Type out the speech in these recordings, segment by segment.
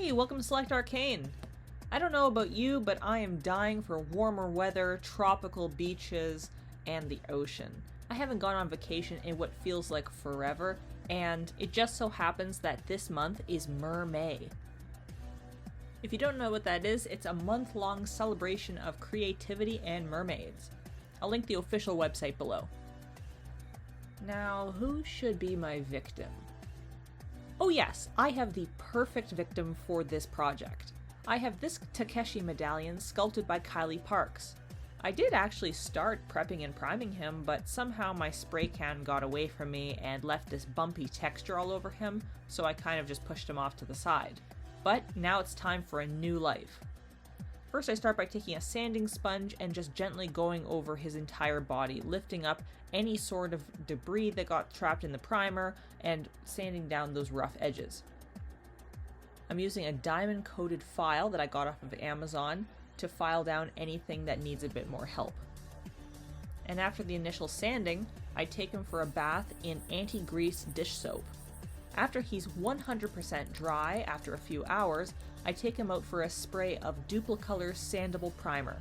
Hey, welcome to Select Arcane! I don't know about you, but I am dying for warmer weather, tropical beaches, and the ocean. I haven't gone on vacation in what feels like forever, and it just so happens that this month is MerMay. If you don't know what that is, it's a month-long celebration of creativity and mermaids. I'll link the official website below. Now, who should be my victim? Oh yes, I have the perfect victim for this project. I have this Takeshi medallion sculpted by Kylie Parks. I did actually start prepping and priming him, but somehow my spray can got away from me and left this bumpy texture all over him, so I kind of just pushed him off to the side. But now it's time for a new life. First I start by taking a sanding sponge and just gently going over his entire body, lifting up any sort of debris that got trapped in the primer and sanding down those rough edges. I'm using a diamond coated file that I got off of Amazon to file down anything that needs a bit more help. And after the initial sanding, I take him for a bath in anti-grease dish soap. After he's 100% dry after a few hours, I take him out for a spray of Duplicolor sandable primer.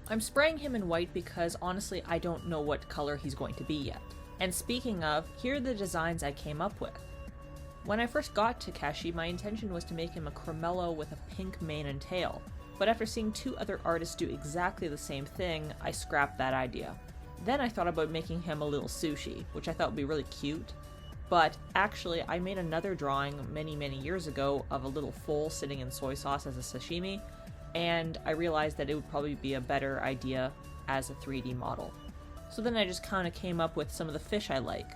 I'm spraying him in white because honestly I don't know what color he's going to be yet. And speaking of, here are the designs I came up with. When I first got Takeshi, my intention was to make him a cremello with a pink mane and tail, but after seeing two other artists do exactly the same thing, I scrapped that idea. Then I thought about making him a little sushi, which I thought would be really cute, but actually I made another drawing many years ago of a little foal sitting in soy sauce as a sashimi, and I realized that it would probably be a better idea as a 3D model. So then I just kind of came up with some of the fish I like.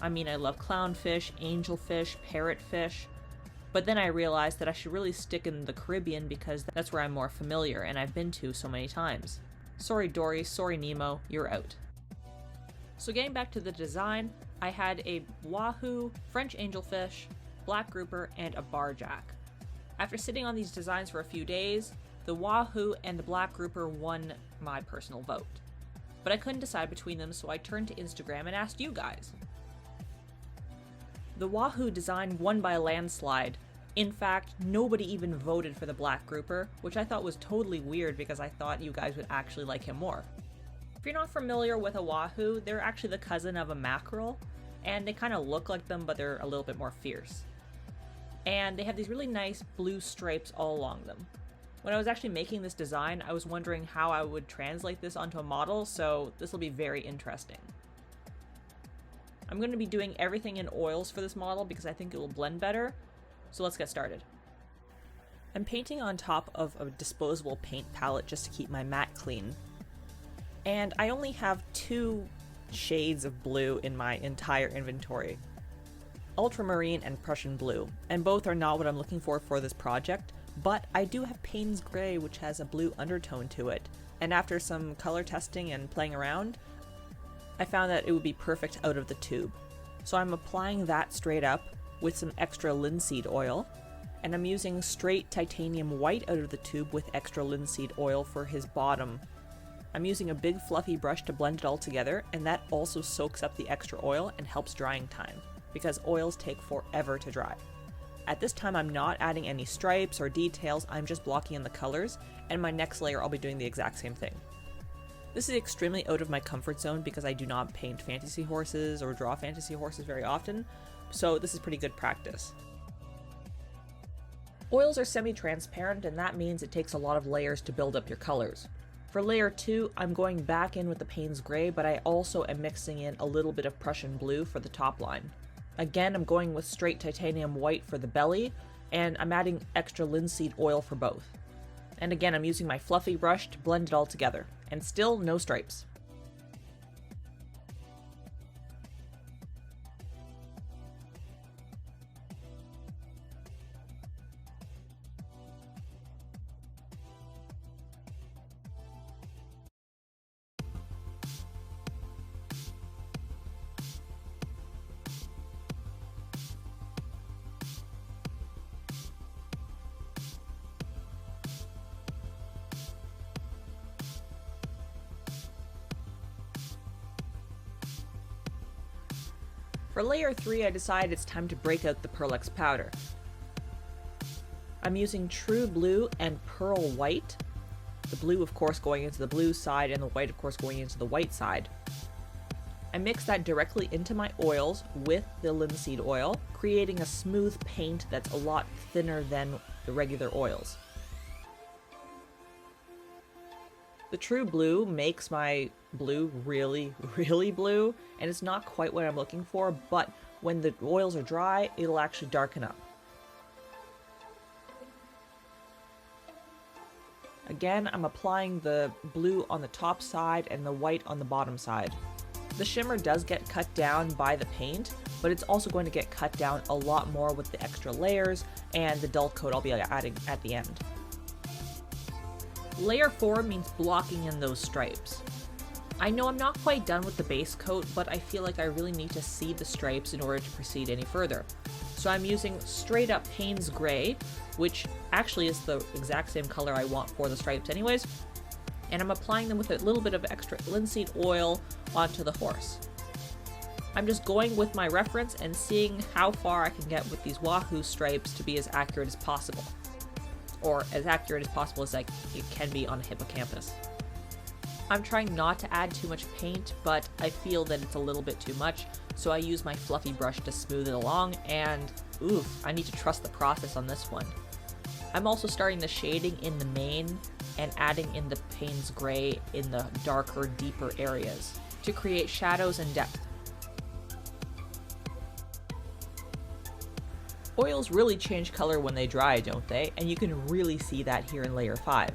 I mean, I love clownfish, angelfish, parrotfish, but then I realized that I should really stick in the Caribbean because that's where I'm more familiar and I've been to so many times. Sorry Dory, sorry Nemo, you're out. So getting back to the design, I had a Wahoo, French angelfish, black grouper, and a barjack. After sitting on these designs for a few days, the Wahoo and the black grouper won my personal vote. But I couldn't decide between them, so I turned to Instagram and asked you guys. The Wahoo design won by a landslide. In fact, nobody even voted for the black grouper, which I thought was totally weird because I thought you guys would actually like him more. If you're not familiar with a Wahoo, they're actually the cousin of a mackerel, and they kind of look like them, but they're a little bit more fierce. And they have these really nice blue stripes all along them. When I was actually making this design, I was wondering how I would translate this onto a model, so this will be very interesting. I'm going to be doing everything in oils for this model because I think it will blend better, so let's get started. I'm painting on top of a disposable paint palette just to keep my mat clean. And I only have two shades of blue in my entire inventory. Ultramarine and Prussian blue, and both are not what I'm looking for this project, but I do have Payne's Gray, which has a blue undertone to it, and after some color testing and playing around, I found that it would be perfect out of the tube. So I'm applying that straight up with some extra linseed oil, and I'm using straight titanium white out of the tube with extra linseed oil for his bottom. I'm using a big fluffy brush to blend it all together, and that also soaks up the extra oil and helps drying time, because oils take forever to dry. At this time I'm not adding any stripes or details, I'm just blocking in the colors, and my next layer I'll be doing the exact same thing. This is extremely out of my comfort zone because I do not paint fantasy horses or draw fantasy horses very often, so this is pretty good practice. Oils are semi-transparent, and that means it takes a lot of layers to build up your colors. For layer 2, I'm going back in with the Payne's Gray, but I also am mixing in a little bit of Prussian blue for the top line. Again, I'm going with straight titanium white for the belly, and I'm adding extra linseed oil for both. And again, I'm using my fluffy brush to blend it all together, and still no stripes. For layer 3, I decided it's time to break out the Pearlex powder. I'm using True Blue and Pearl White. The blue, of course, going into the blue side and the white, of course, going into the white side. I mix that directly into my oils with the linseed oil, creating a smooth paint that's a lot thinner than the regular oils. The True Blue makes my blue really, really blue, and it's not quite what I'm looking for, but when the oils are dry, it'll actually darken up. Again, I'm applying the blue on the top side and the white on the bottom side. The shimmer does get cut down by the paint, but it's also going to get cut down a lot more with the extra layers and the dull coat I'll be adding at the end. Layer 4 means blocking in those stripes. I know I'm not quite done with the base coat, but I feel like I really need to see the stripes in order to proceed any further. So I'm using straight up Payne's Gray, which actually is the exact same color I want for the stripes anyways, and I'm applying them with a little bit of extra linseed oil onto the horse. I'm just going with my reference and seeing how far I can get with these Wahoo stripes to be as accurate as possible. Or as accurate as possible as it can be on a hippocampus. I'm trying not to add too much paint, but I feel that it's a little bit too much, so I use my fluffy brush to smooth it along, and oof, I need to trust the process on this one. I'm also starting the shading in the mane and adding in the Payne's Gray in the darker, deeper areas to create shadows and depth. Oils really change color when they dry, don't they? And you can really see that here in layer 5.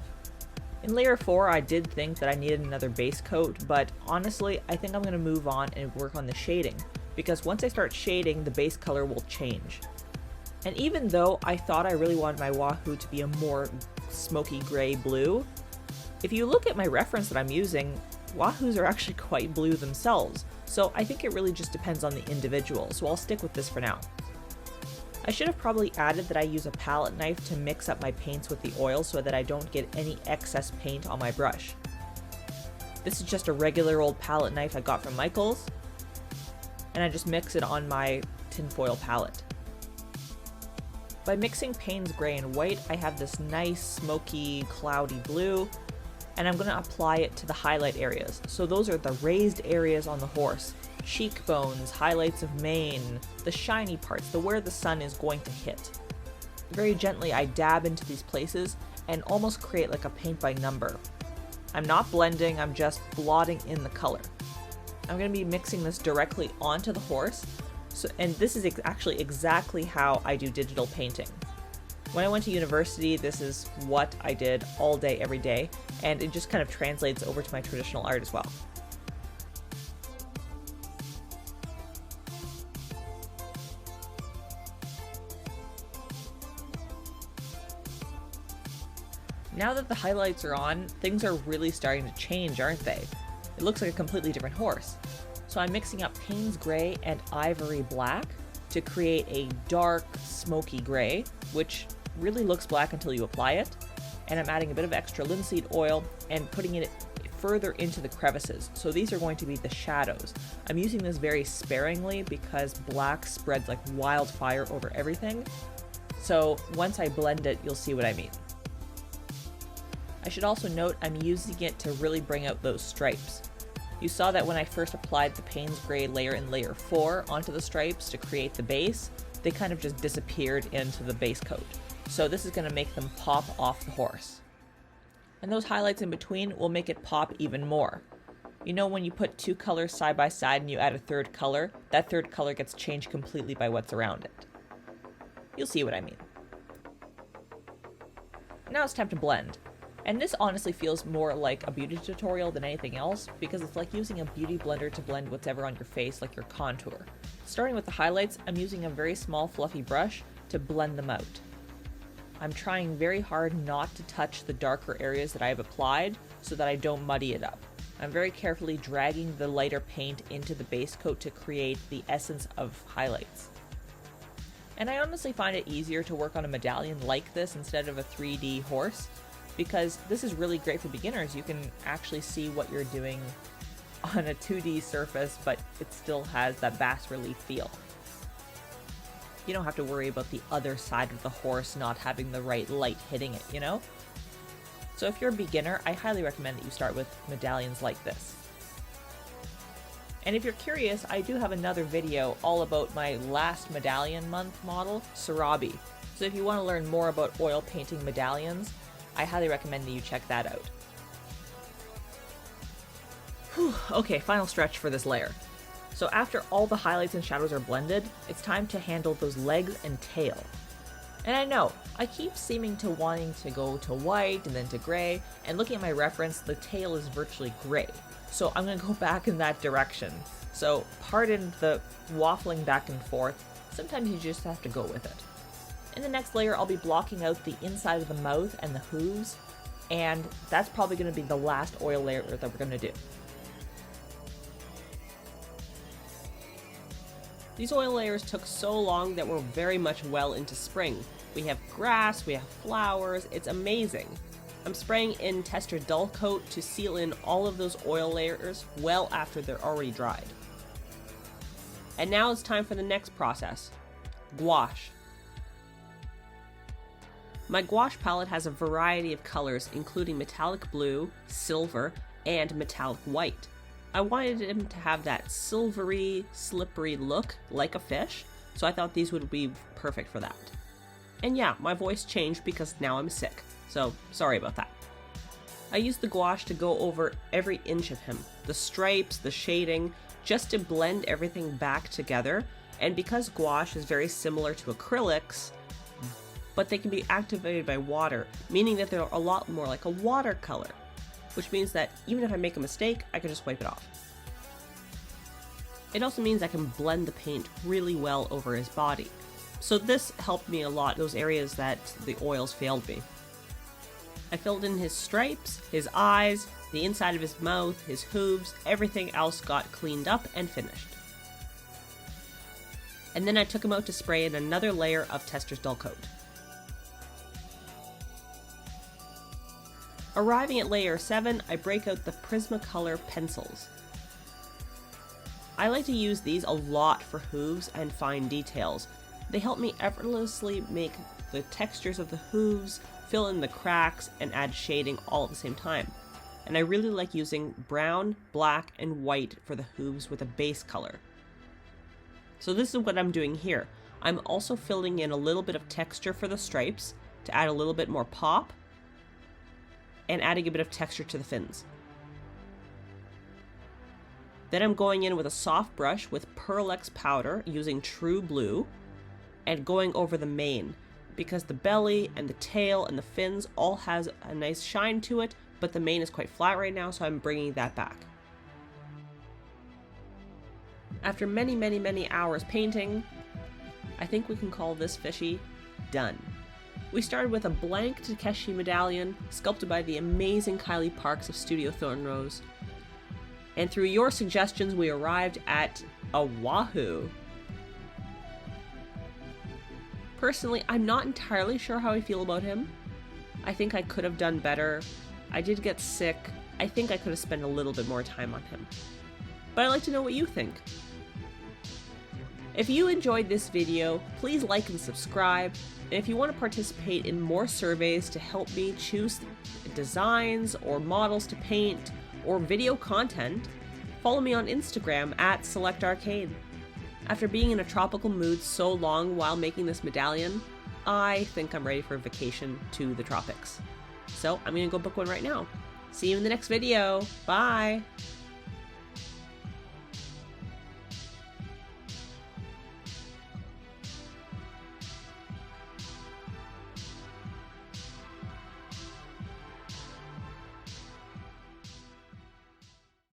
In layer 4, I did think that I needed another base coat, but honestly, I think I'm going to move on and work on the shading, because once I start shading, the base color will change. And even though I thought I really wanted my Wahoo to be a more smoky gray blue, if you look at my reference that I'm using, Wahoos are actually quite blue themselves, so I think it really just depends on the individual, so I'll stick with this for now. I should have probably added that I use a palette knife to mix up my paints with the oil so that I don't get any excess paint on my brush. This is just a regular old palette knife I got from Michaels, and I just mix it on my tinfoil palette. By mixing Payne's Gray and white, I have this nice smoky cloudy blue, and I'm going to apply it to the highlight areas. So those are the raised areas on the horse. Cheekbones, highlights of mane, the shiny parts, where the sun is going to hit. Very gently I dab into these places and almost create like a paint by number. I'm not blending, I'm just blotting in the color. I'm going to be mixing this directly onto the horse, and this is actually exactly how I do digital painting. When I went to university, this is what I did all day, every day, and it just kind of translates over to my traditional art as well. Now that the highlights are on, things are really starting to change, aren't they? It looks like a completely different horse. So I'm mixing up Payne's Gray and Ivory Black to create a dark, smoky gray, which really looks black until you apply it. And I'm adding a bit of extra linseed oil and putting it further into the crevices. So these are going to be the shadows. I'm using this very sparingly because black spreads like wildfire over everything. So once I blend it, you'll see what I mean. I should also note I'm using it to really bring out those stripes. You saw that when I first applied the Payne's Gray layer in layer 4 onto the stripes to create the base, they kind of just disappeared into the base coat. So this is going to make them pop off the horse. And those highlights in between will make it pop even more. You know when you put two colors side by side and you add a third color, that third color gets changed completely by what's around it. You'll see what I mean. Now it's time to blend. And this honestly feels more like a beauty tutorial than anything else, because it's like using a beauty blender to blend whatever on your face, like your contour. Starting with the highlights, I'm using a very small fluffy brush to blend them out. I'm trying very hard not to touch the darker areas that I have applied so that I don't muddy it up. I'm very carefully dragging the lighter paint into the base coat to create the essence of highlights. And I honestly find it easier to work on a medallion like this instead of a 3D horse, because this is really great for beginners. You can actually see what you're doing on a 2D surface, but it still has that bas relief feel. You don't have to worry about the other side of the horse not having the right light hitting it, you know? So if you're a beginner, I highly recommend that you start with medallions like this. And if you're curious, I do have another video all about my last medallion month model, Sarabi. So if you want to learn more about oil painting medallions, I highly recommend that you check that out. Whew, okay, final stretch for this layer. So after all the highlights and shadows are blended, it's time to handle those legs and tail. And I know, I keep seeming to wanting to go to white and then to gray, and looking at my reference, the tail is virtually gray. So I'm going to go back in that direction. So pardon the waffling back and forth, sometimes you just have to go with it. In the next layer, I'll be blocking out the inside of the mouth and the hooves, and that's probably going to be the last oil layer that we're going to do. These oil layers took so long that we're very much well into spring. We have grass, we have flowers, it's amazing. I'm spraying in Testors Dullcote to seal in all of those oil layers well after they're already dried. And now it's time for the next process, gouache. My gouache palette has a variety of colors including metallic blue, silver, and metallic white. I wanted him to have that silvery, slippery look like a fish, so I thought these would be perfect for that. And yeah, my voice changed because now I'm sick, so sorry about that. I used the gouache to go over every inch of him, the stripes, the shading, just to blend everything back together, and because gouache is very similar to acrylics, but they can be activated by water, meaning that they're a lot more like a watercolor, which means that even if I make a mistake, I can just wipe it off. It also means I can blend the paint really well over his body. So this helped me a lot, those areas that the oils failed me. I filled in his stripes, his eyes, the inside of his mouth, his hooves, everything else got cleaned up and finished. And then I took him out to spray in another layer of Testors Dullcote. Arriving at layer 7, I break out the Prismacolor pencils. I like to use these a lot for hooves and fine details. They help me effortlessly make the textures of the hooves, fill in the cracks, and add shading all at the same time. And I really like using brown, black, and white for the hooves with a base color. So this is what I'm doing here. I'm also filling in a little bit of texture for the stripes to add a little bit more pop, and adding a bit of texture to the fins. Then I'm going in with a soft brush with Pearlex powder using True Blue and going over the mane because the belly and the tail and the fins all has a nice shine to it, but the mane is quite flat right now, so I'm bringing that back. After many hours painting, I think we can call this fishy done. We started with a blank Takeshi medallion, sculpted by the amazing Kylie Parks of Studio Thorn Rose. And through your suggestions, we arrived at a Wahoo. Personally, I'm not entirely sure how I feel about him. I think I could have done better. I did get sick. I think I could have spent a little bit more time on him. But I'd like to know what you think. If you enjoyed this video, please like and subscribe. And if you want to participate in more surveys to help me choose designs or models to paint or video content, follow me on Instagram at SelectArcade. After being in a tropical mood so long while making this medallion, I think I'm ready for a vacation to the tropics. So I'm gonna go book one right now. See you in the next video. Bye!